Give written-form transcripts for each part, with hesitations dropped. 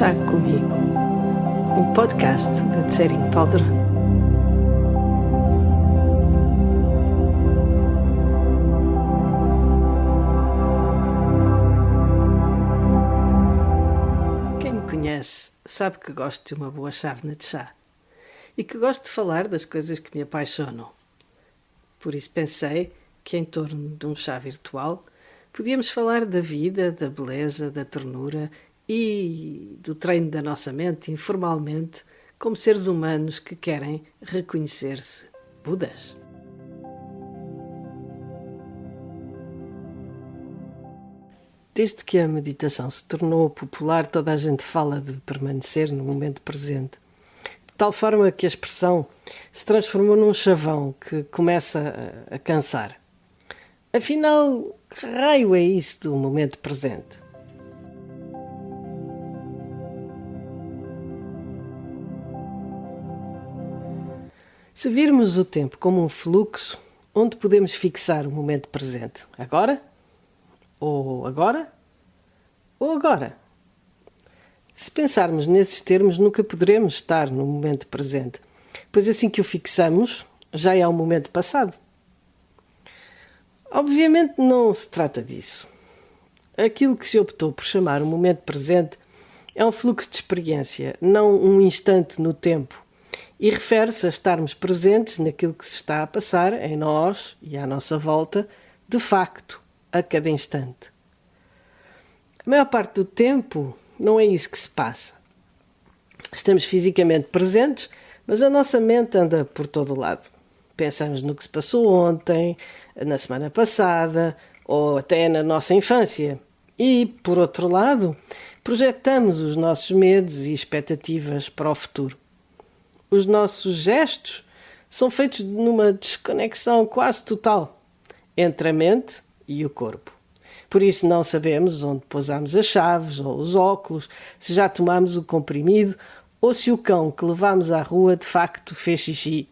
Chá Comigo, um podcast de Tsering Palderan. Quem me conhece sabe que gosto de uma boa chávena de chá e que gosto de falar das coisas que me apaixonam. Por isso pensei que em torno de um chá virtual podíamos falar da vida, da beleza, da ternura e do treino da nossa mente informalmente, como seres humanos que querem reconhecer-se Budas. Desde que a meditação se tornou popular, toda a gente fala de permanecer no momento presente, de tal forma que a expressão se transformou num chavão que começa a cansar. Afinal, que raio é isso do momento presente? Se virmos o tempo como um fluxo, onde podemos fixar o momento presente? Agora? Ou agora? Ou agora? Se pensarmos nesses termos, nunca poderemos estar no momento presente, pois assim que o fixamos, já é um momento passado. Obviamente não se trata disso. Aquilo que se optou por chamar o momento presente é um fluxo de experiência, não um instante no tempo, e refere-se a estarmos presentes naquilo que se está a passar em nós e à nossa volta, de facto, a cada instante. A maior parte do tempo não é isso que se passa. Estamos fisicamente presentes, mas a nossa mente anda por todo o lado. Pensamos no que se passou ontem, na semana passada ou até na nossa infância. E, por outro lado, projetamos os nossos medos e expectativas para o futuro. Os nossos gestos são feitos numa desconexão quase total entre a mente e o corpo. Por isso não sabemos onde pousamos as chaves ou os óculos, se já tomamos o comprimido ou se o cão que levámos à rua de facto fez xixi.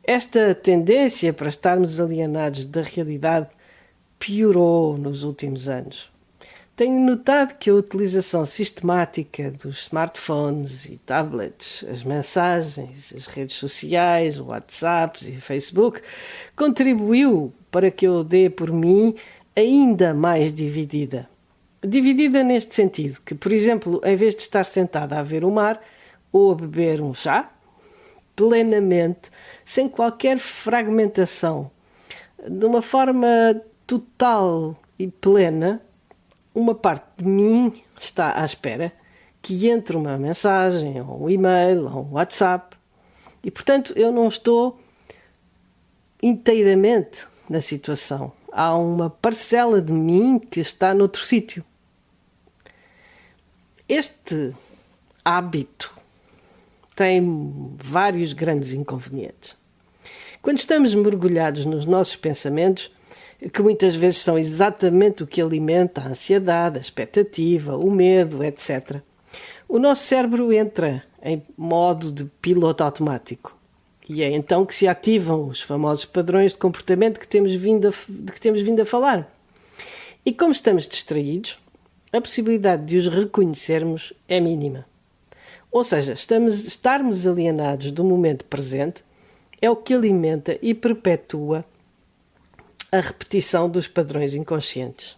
Esta tendência para estarmos alienados da realidade piorou nos últimos anos. Tenho notado que a utilização sistemática dos smartphones e tablets, as mensagens, as redes sociais, o WhatsApp e o Facebook, contribuiu para que eu dê por mim ainda mais dividida. Dividida neste sentido, que, por exemplo, em vez de estar sentada a ver o mar ou a beber um chá, plenamente, sem qualquer fragmentação, de uma forma total e plena, uma parte de mim está à espera que entre uma mensagem, ou um e-mail, ou um WhatsApp. E, portanto, eu não estou inteiramente na situação. Há uma parcela de mim que está noutro sítio. Este hábito tem vários grandes inconvenientes. Quando estamos mergulhados nos nossos pensamentos, que muitas vezes são exatamente o que alimenta a ansiedade, a expectativa, o medo, etc. O nosso cérebro entra em modo de piloto automático. E é então que se ativam os famosos padrões de comportamento de que temos vindo a falar. E como estamos distraídos, a possibilidade de os reconhecermos é mínima. Ou seja, estarmos alienados do momento presente é o que alimenta e perpetua a repetição dos padrões inconscientes.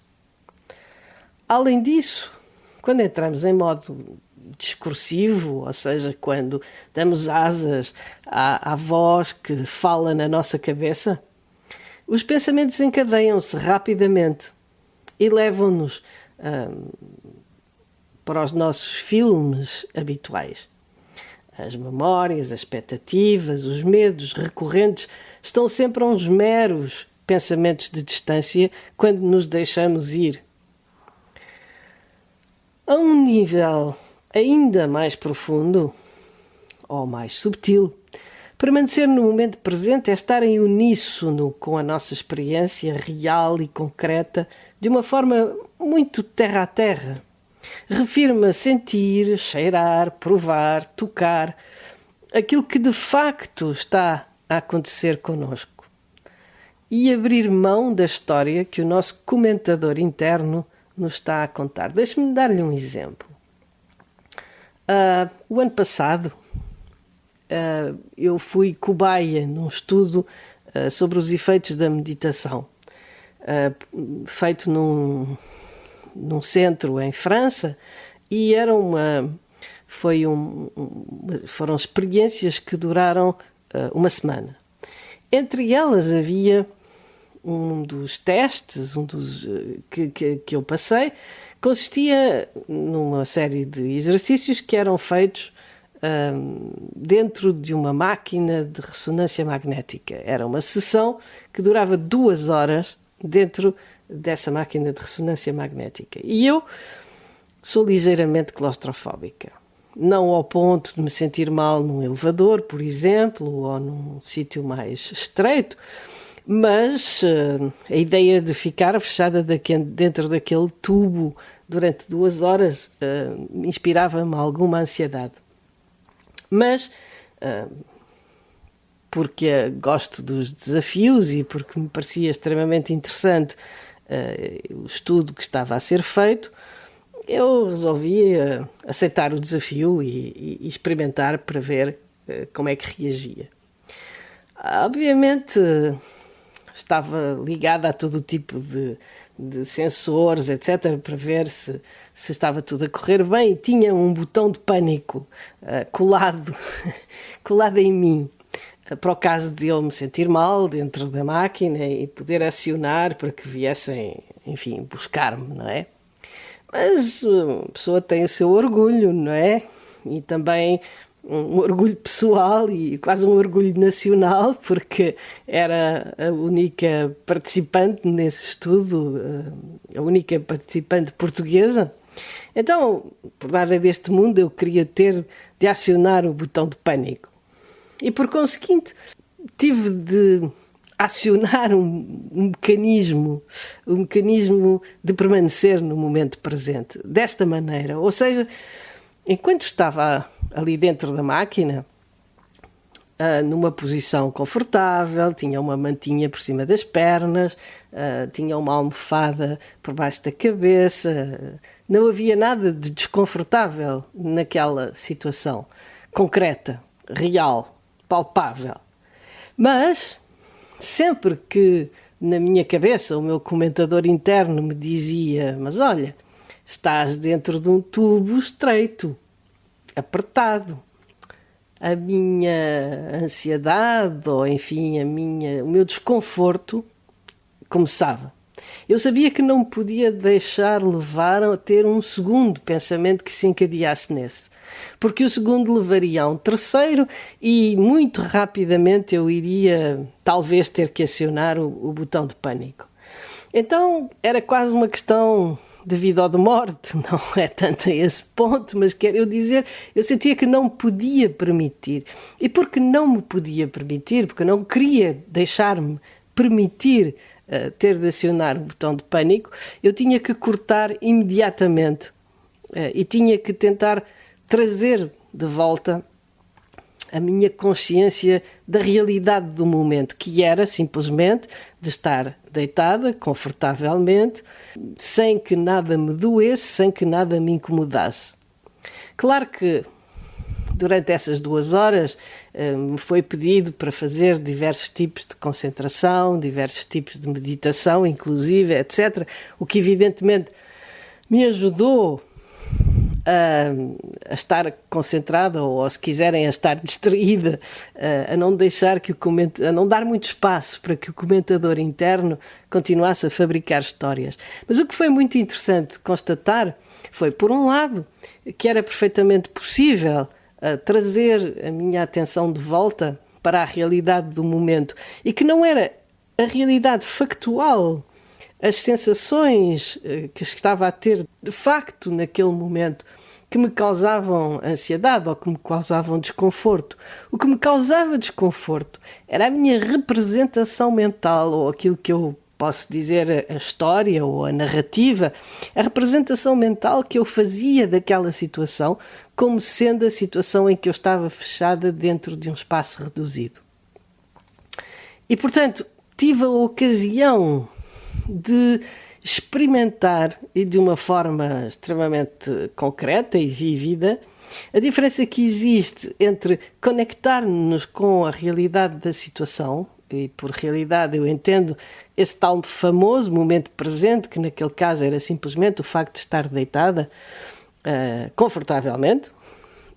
Além disso, quando entramos em modo discursivo, ou seja, quando damos asas à voz que fala na nossa cabeça, os pensamentos encadeiam-se rapidamente e levam-nos para os nossos filmes habituais. As memórias, as expectativas, os medos recorrentes estão sempre a uns meros pensamentos de distância quando nos deixamos ir. A um nível ainda mais profundo, ou mais subtil, permanecer no momento presente é estar em uníssono com a nossa experiência real e concreta de uma forma muito terra a terra. Refiro-me a sentir, cheirar, provar, tocar aquilo que de facto está a acontecer connosco. E abrir mão da história que o nosso comentador interno nos está a contar. Deixe-me dar-lhe um exemplo. O ano passado eu fui cobaia num estudo sobre os efeitos da meditação, feito num centro em França, e foram experiências que duraram uma semana. Entre elas havia um dos testes, que eu passei, consistia numa série de exercícios que eram feitos dentro de uma máquina de ressonância magnética. Era uma sessão que durava 2 horas dentro dessa máquina de ressonância magnética. E eu sou ligeiramente claustrofóbica. Não ao ponto de me sentir mal num elevador, por exemplo, ou num sítio mais estreito, mas a ideia de ficar fechada dentro daquele tubo durante 2 horas inspirava-me alguma ansiedade. Mas, porque gosto dos desafios e porque me parecia extremamente interessante o estudo que estava a ser feito, eu resolvi aceitar o desafio e experimentar para ver como é que reagia. Obviamente estava ligada a todo o tipo de sensores, etc., para ver se estava tudo a correr bem, e tinha um botão de pânico colado em mim, para o caso de eu me sentir mal dentro da máquina e poder acionar para que viessem, enfim, buscar-me, não é? Mas a pessoa tem o seu orgulho, não é? E também um orgulho pessoal e quase um orgulho nacional, porque era a única participante nesse estudo, a única participante portuguesa. Então, por nada deste mundo, eu queria ter de acionar o botão de pânico. E, por conseguinte, tive de acionar um mecanismo de permanecer no momento presente, desta maneira. Ou seja, enquanto estava ali dentro da máquina, numa posição confortável, tinha uma mantinha por cima das pernas, tinha uma almofada por baixo da cabeça, não havia nada de desconfortável naquela situação concreta, real, palpável. Mas sempre que na minha cabeça o meu comentador interno me dizia: mas olha, estás dentro de um tubo estreito, apertado, a minha ansiedade, ou enfim, o meu desconforto começava. Eu sabia que não me podia deixar levar a ter um segundo pensamento que se encadeasse nesse, porque o segundo levaria a um terceiro e muito rapidamente eu iria talvez ter que acionar o botão de pânico. Então era quase uma questão de vida ou de morte, não é tanto a esse ponto, mas quero eu dizer, eu sentia que não me podia permitir. E porque não me podia permitir, porque não queria deixar-me permitir ter de acionar o botão de pânico, eu tinha que cortar imediatamente e tinha que tentar trazer de volta a minha consciência da realidade do momento, que era simplesmente de estar deitada, confortavelmente, sem que nada me doesse, sem que nada me incomodasse. Claro que durante essas 2 horas me foi pedido para fazer diversos tipos de concentração, diversos tipos de meditação, inclusive, etc., o que evidentemente me ajudou a estar concentrada, ou se quiserem a estar distraída, a não deixar a não dar muito espaço para que o comentador interno continuasse a fabricar histórias. Mas o que foi muito interessante constatar foi, por um lado, que era perfeitamente possível trazer a minha atenção de volta para a realidade do momento, e que não era a realidade factual, as sensações que estava a ter de facto naquele momento, que me causavam ansiedade ou que me causavam desconforto. O que me causava desconforto era a minha representação mental, ou aquilo que eu posso dizer a história ou a narrativa, a representação mental que eu fazia daquela situação como sendo a situação em que eu estava fechada dentro de um espaço reduzido. E, portanto, tive a ocasião de experimentar, e de uma forma extremamente concreta e vívida, A diferença que existe entre conectar-nos com a realidade da situação, e por realidade eu entendo esse tal famoso momento presente, que naquele caso era simplesmente o facto de estar deitada confortavelmente,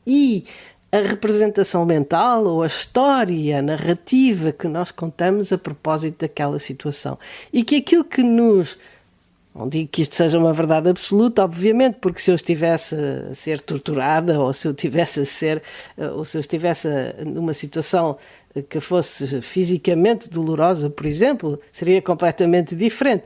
e a representação mental ou a história, a narrativa que nós contamos a propósito daquela situação. E que aquilo que nos... Não digo que isto seja uma verdade absoluta, obviamente, porque se eu estivesse a ser torturada ou se eu estivesse numa situação que fosse fisicamente dolorosa, por exemplo, seria completamente diferente.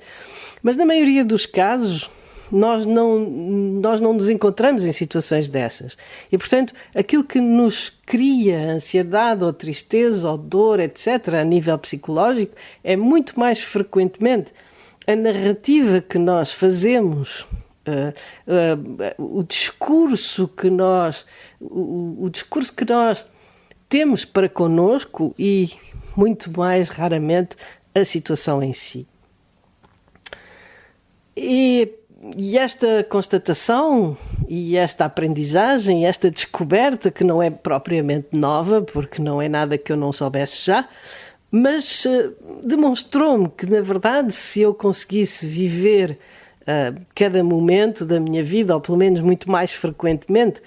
Mas na maioria dos casos, nós não nos encontramos em situações dessas. E, portanto, aquilo que nos cria ansiedade ou tristeza ou dor, etc., a nível psicológico, é muito mais frequentemente a narrativa que nós fazemos, o discurso que nós temos para connosco e, muito mais raramente, a situação em si. E esta constatação e esta aprendizagem, esta descoberta, que não é propriamente nova, porque não é nada que eu não soubesse já, mas demonstrou-me que, na verdade, se eu conseguisse viver cada momento da minha vida, ou pelo menos muito mais frequentemente,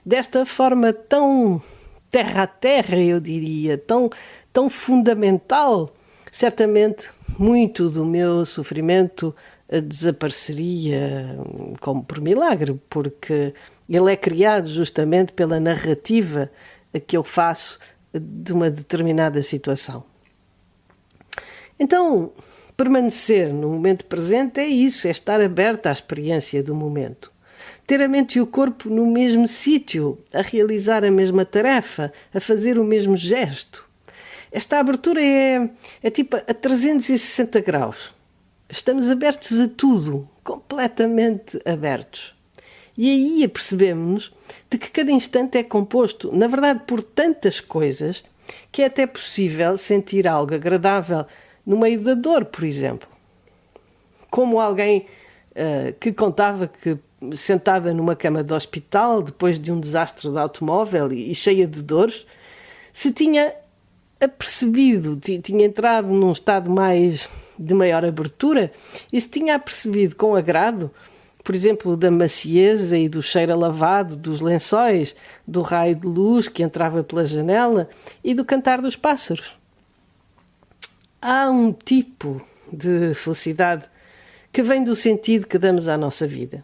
desta forma tão terra a terra, eu diria, tão fundamental, certamente muito do meu sofrimento desapareceria como por milagre, porque ele é criado justamente pela narrativa que eu faço de uma determinada situação. Então, permanecer no momento presente é isso, é estar aberto à experiência do momento. Ter a mente e o corpo no mesmo sítio, a realizar a mesma tarefa, a fazer o mesmo gesto. Esta abertura é tipo a 360 graus. Estamos abertos a tudo, completamente abertos. E aí apercebemos-nos de que cada instante é composto, na verdade, por tantas coisas que é até possível sentir algo agradável no meio da dor, por exemplo. Como alguém que contava que, sentada numa cama de hospital, depois de um desastre de automóvel e cheia de dores, se tinha apercebido, tinha entrado num estado de maior abertura e se tinha apercebido com agrado, por exemplo, da macieza e do cheiro a lavado dos lençóis, do raio de luz que entrava pela janela e do cantar dos pássaros. Há um tipo de felicidade que vem do sentido que damos à nossa vida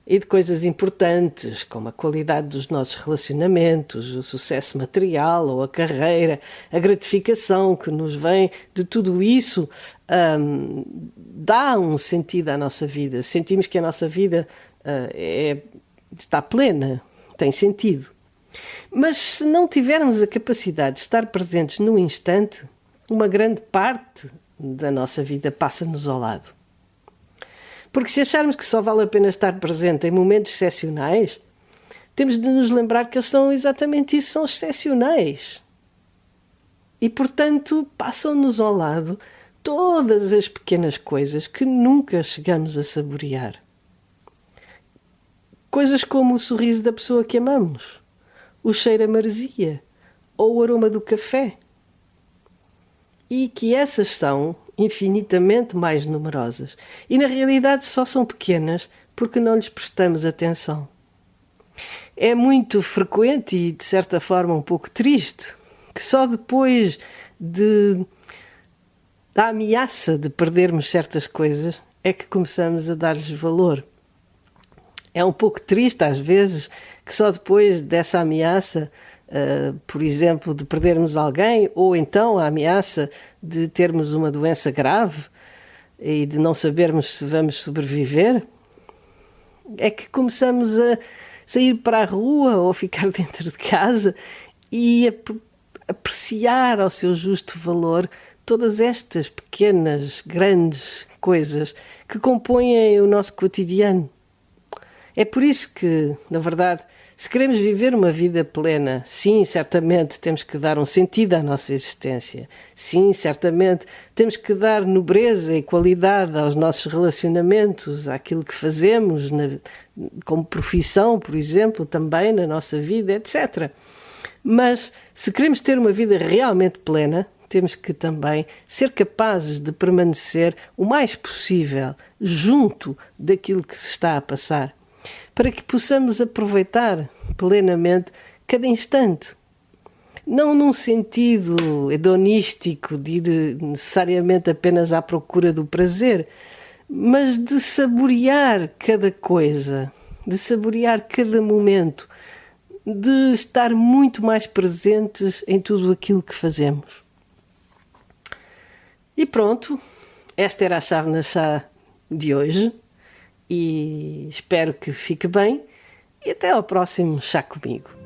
e de coisas importantes, como a qualidade dos nossos relacionamentos, o sucesso material ou a carreira, a gratificação que nos vem de tudo isso, dá um sentido à nossa vida. Sentimos que a nossa vida está plena, tem sentido. Mas se não tivermos a capacidade de estar presentes no instante, uma grande parte da nossa vida passa-nos ao lado. Porque se acharmos que só vale a pena estar presente em momentos excepcionais, temos de nos lembrar que eles são exatamente isso, são excepcionais. E, portanto, passam-nos ao lado todas as pequenas coisas que nunca chegamos a saborear. Coisas como o sorriso da pessoa que amamos, o cheiro a maresia ou o aroma do café. E que essas são infinitamente mais numerosas. E na realidade só são pequenas porque não lhes prestamos atenção. É muito frequente e de certa forma um pouco triste que só depois da ameaça de perdermos certas coisas é que começamos a dar-lhes valor. É um pouco triste às vezes que só depois dessa ameaça, por exemplo, de perdermos alguém, ou então a ameaça de termos uma doença grave e de não sabermos se vamos sobreviver, é que começamos a sair para a rua ou ficar dentro de casa e apreciar ao seu justo valor todas estas pequenas, grandes coisas que compõem o nosso cotidiano. É por isso que, na verdade, Se queremos viver uma vida plena, sim, certamente temos que dar um sentido à nossa existência. Sim, certamente temos que dar nobreza e qualidade aos nossos relacionamentos, àquilo que fazemos, como profissão, por exemplo, também na nossa vida, etc. Mas se queremos ter uma vida realmente plena, temos que também ser capazes de permanecer o mais possível junto daquilo que se está a passar, para que possamos aproveitar plenamente cada instante. Não num sentido hedonístico de ir necessariamente apenas à procura do prazer, mas de saborear cada coisa, de saborear cada momento, de estar muito mais presentes em tudo aquilo que fazemos. E pronto, esta era a chave na chá de hoje e espero que fique bem e até ao próximo Chá Comigo.